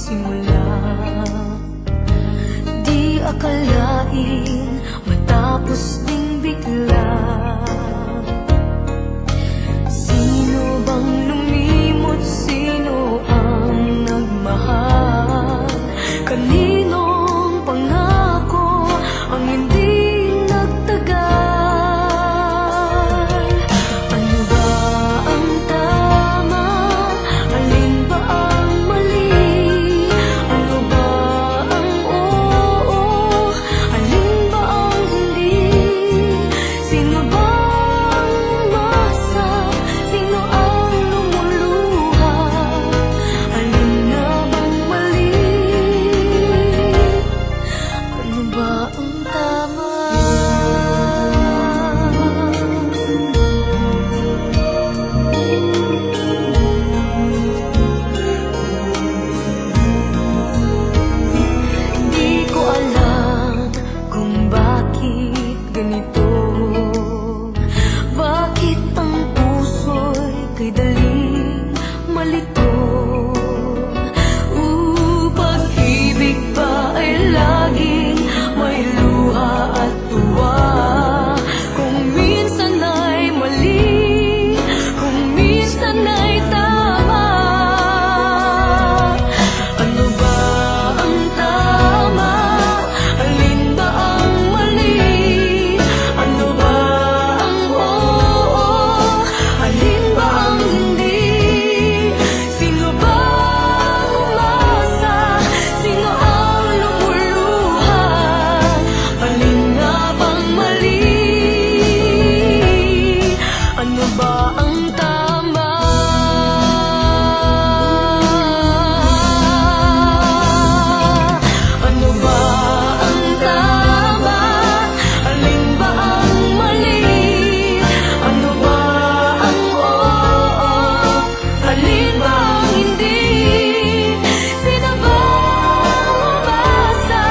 nagsimula. Di akalain matapos ding bigla. Sino bang lumimot? Sino ang nagmahal? Kaninong pangako ang hindi nagtagal? Ano ba ang tama? Alin ba ang mali? Ano ba ang oo? Alin ba ang hindi? Sino ba ang umasa? Sino ang lumuluha? Alin nga bang mali? Ano ba ang tama? Di ko alam kung bakit ganito. Bakit ang puso'y kay daling malito? Pag-ibig ba ay laging may luha at tuwa? Kung minsan ay mali, kung minsan ay tama. Ano ba ang tama? Alin ba ang mali? Ano ba ang oo? Alin ba ang hindi? Sino ba ang umasa? Sino ang lumuluha? Alin nga bang mali? Ano ba ang tama? Ano ba ang tama? Alin ba ang mali? Ano ba ang oo? Alin ba ang hindi? Sino ba ang umasa?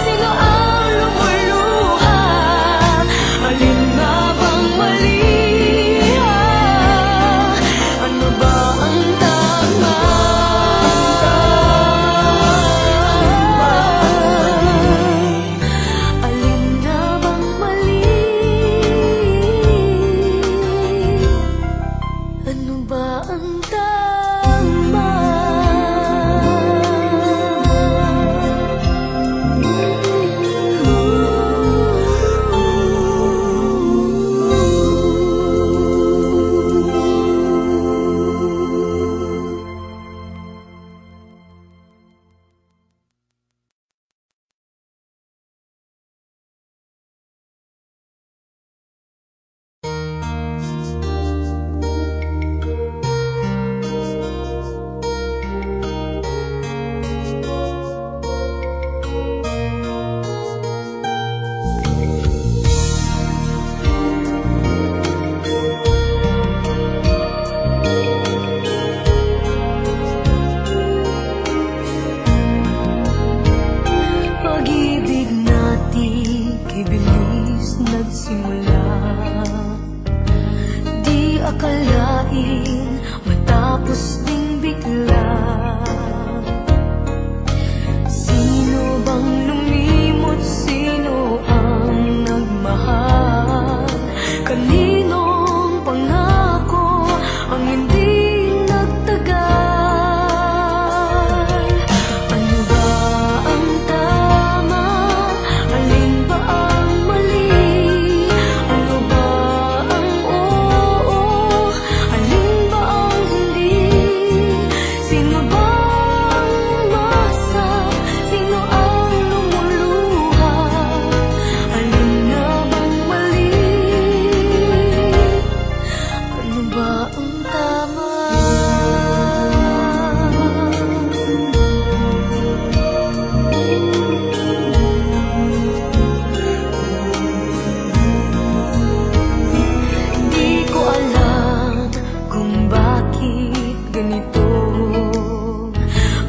Sino ang lumuluha? Alin nga bang mali? Ano ba ang tama? Alin nga bang mali? Ano ba ang tama? Pag-ibig natin kay bilis nagsimula. Di akalain matapos ding bigla. Sino bang lumimot? Sino ang nagmahal? Kaninong pangako ang hindi nagtagal? Ano ba ang tama? Alin ba ang mali? Ano ba ang oo? Alin ba ang hindi? Sino ba ang umasa? Sino ang lumuluha? Alin nga bang mali? Ano ba ang tama? Di ko alam kung bakit ganito.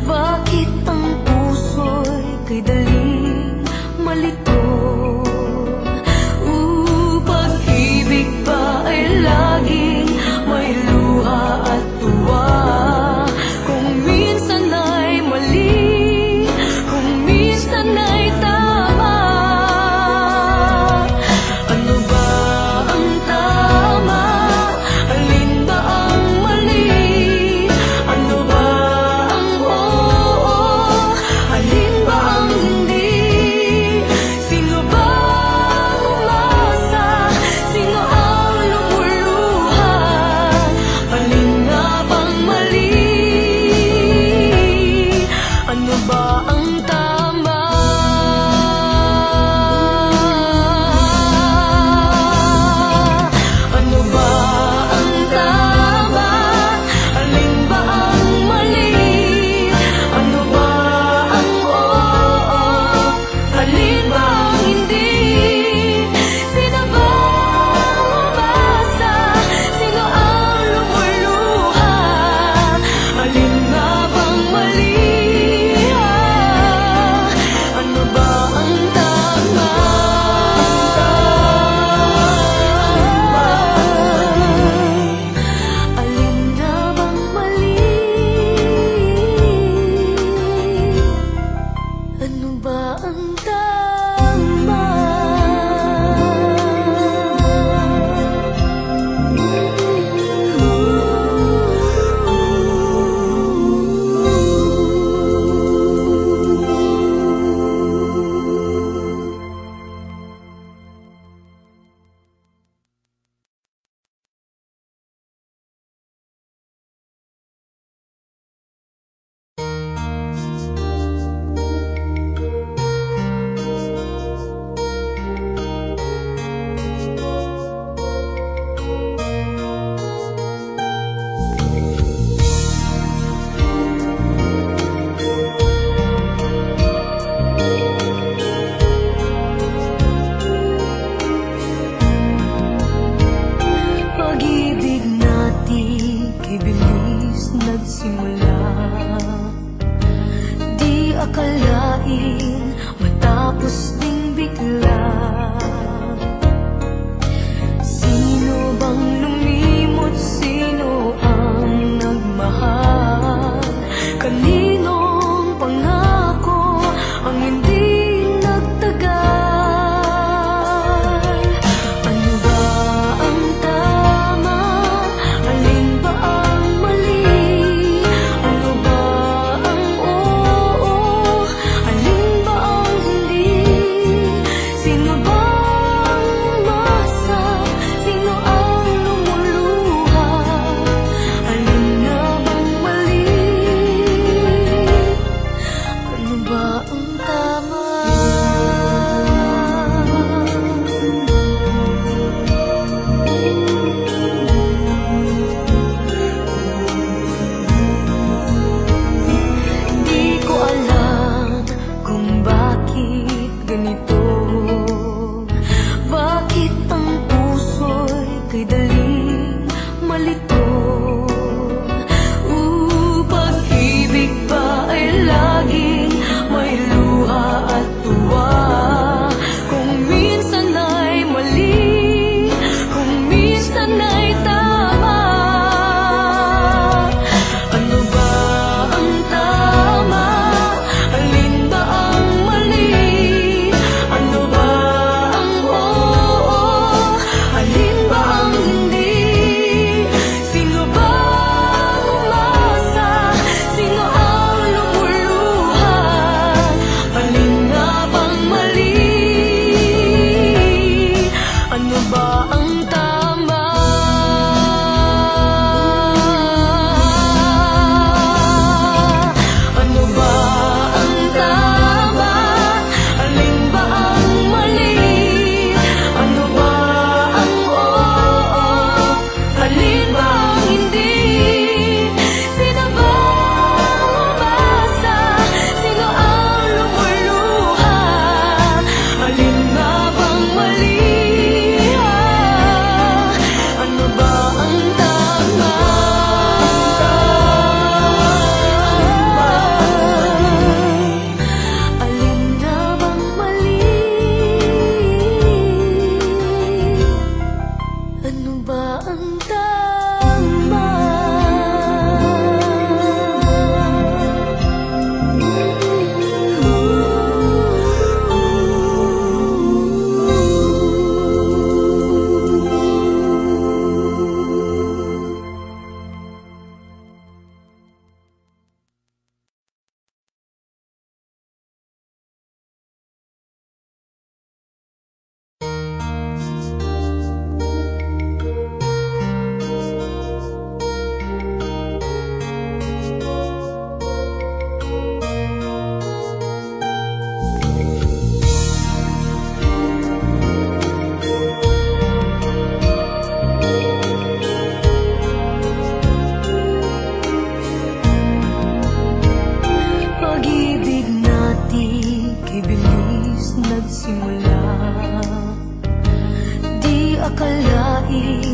Bakit ang puso'y kay daling malito? Pag-ibig ba ay laging may luha at tuwa? Kung minsan ay mali, bilis nagsimula. Di akalain matapos ding bigla. Sino bang lumimot? Sino ang nagmahal? Kaninong pangako ang hindi nagtagal? Ano ba ang tama? Alin ba ang mali? Ano ba ang oo? Alin ba ang hindi? Sino ba ang umasa? Sino ang lumuluha? Alin nga bang mali? Ano ba ang tama? Di ko alam kung bakit ganito. Bakit ang puso'y kay daling malito? Pag-ibig ba ay laging may luha at tuwa? Kung minsan ay mali, kung minsan ay tama. Ano ba ang tama? Alin ba ang mali? Ano ba ang oo? Alin ba ang hindi? Sino ba ang umasa? Sino ang lumuluha? Alin nga bang mali? Ano ba ang tama? Ano ba ang tama? Alin ba ang mali? Ano ba ang oo? Alin ba ang hindi? Sino ba ang umasa? Sino ang lumuluha? Alin nga bang mali? Ano ba ang tama? Alin nga bang mali? Ano ba ang tama? Pag-ibig natin kay bilis nagsimula. Di akalain